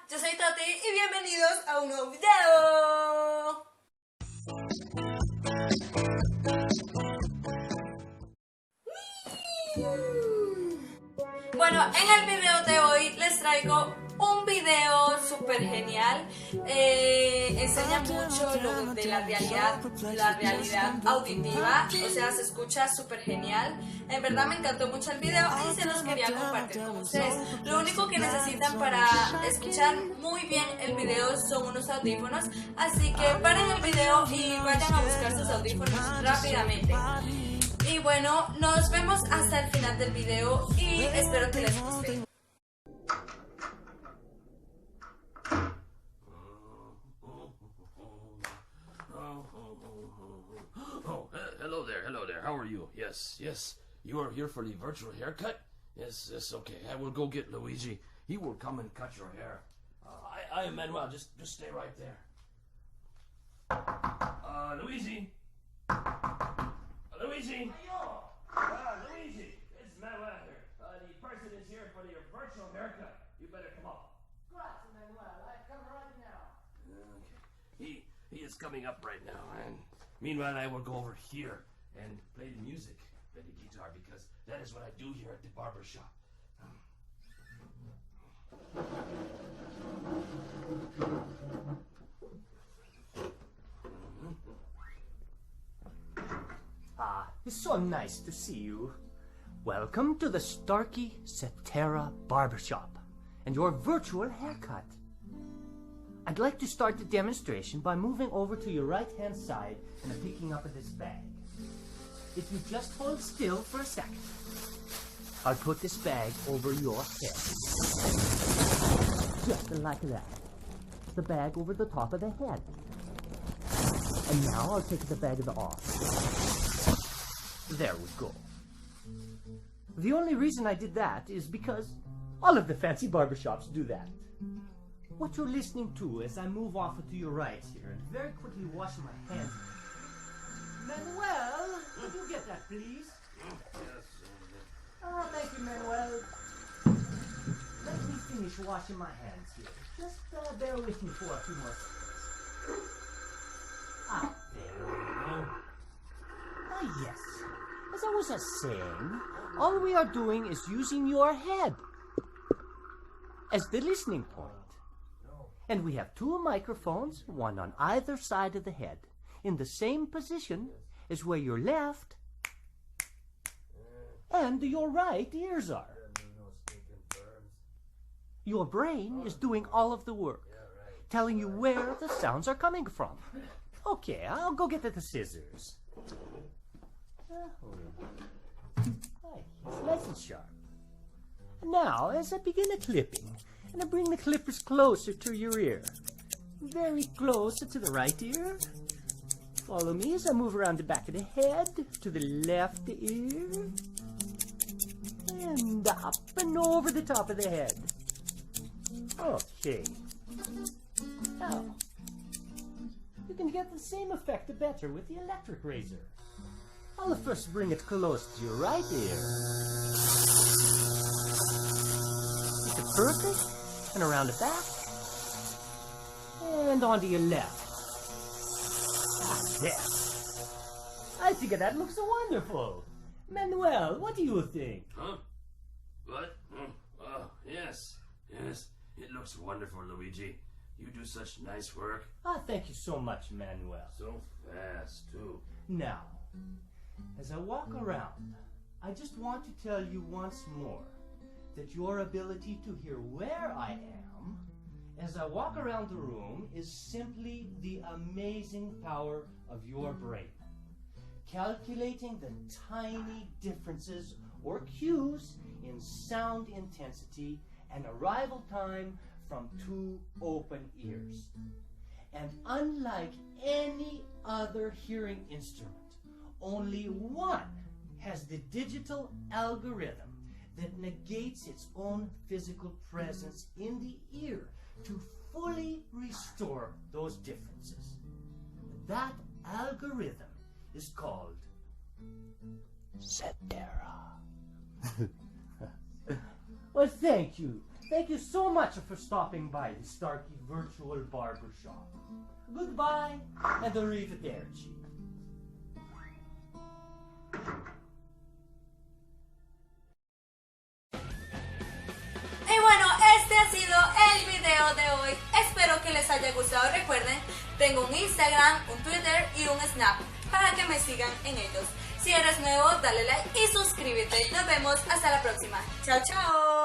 yo soy Tati y bienvenidos a un nuevo video. Bueno, en el video de hoy les traigo un video súper genial. Enseña mucho lo de la realidad auditiva, o sea, se escucha súper genial. En verdad me encantó mucho el video y se los quería compartir con ustedes. Lo único que necesitan para escuchar muy bien el video son unos audífonos, así que paren el video y vayan a buscar sus audífonos rápidamente. Y bueno, nos vemos hasta el final del video y espero que les guste. Hello there, how are you? Yes, you are here for the virtual haircut? Yes, okay, I will go get Luigi. He will come and cut your hair. I am Manuel, just stay right there. Luigi? Luigi, it's Manuel here. The person is here for your virtual haircut. You better come up. Grazie, Manuel. I come right now. Okay. He is coming up right now, and meanwhile I will go over here and play the music, play the guitar, because that is what I do here at the barber shop. It's so nice to see you. Welcome to the Starkey Cetera Barbershop and your virtual haircut. I'd like to start the demonstration by moving over to your right-hand side and picking up this bag. If you just hold still for a second, I'll put this bag over your head. Just like that. The bag over the top of the head. And now I'll take the bag off. There we go. The only reason I did that is because all of the fancy barbershops do that. What you're listening to as I move off to your right here and very quickly wash my hands. Manuel, could you get that, please? Yes. Thank you, Manuel. Let me finish washing my hands here. Just bear with me for a few more seconds. There we go. Yes. As I was saying, all we are doing is using your head as the listening point. And we have two microphones, one on either side of the head, in the same position as where your left and your right ears are. Your brain is doing all of the work, telling you where the sounds are coming from. Okay, I'll go get the scissors. It's nice and sharp. Now, as I begin the clipping, and I bring the clippers closer to your ear, very close to the right ear. Follow me as I move around the back of the head to the left ear, and up and over the top of the head. Okay. Now, you can get the same effect better with the electric razor. I'll first bring it close to your right ear. Is it perfect? And around the back. And onto your left. Yes. I think that looks wonderful. Manuel, what do you think? Huh? What? Oh, yes. It looks wonderful, Luigi. You do such nice work. Thank you so much, Manuel. So fast, too. Now, as I walk around, I just want to tell you once more that your ability to hear where I am as I walk around the room is simply the amazing power of your brain. Calculating the tiny differences or cues in sound intensity and arrival time from two open ears. And unlike any other hearing instrument, only one has the digital algorithm that negates its own physical presence in the ear to fully restore those differences. That algorithm is called Cetera. Well, thank you. thank you so much for stopping by the Starkey Virtual Barbershop. Goodbye and arrivederci. Y bueno, este ha sido el video de hoy. Espero que les haya gustado. Recuerden, tengo un Instagram, un Twitter y un Snap para que me sigan en ellos. Si eres nuevo, dale like y suscríbete. Nos vemos hasta la próxima. Chao, chao.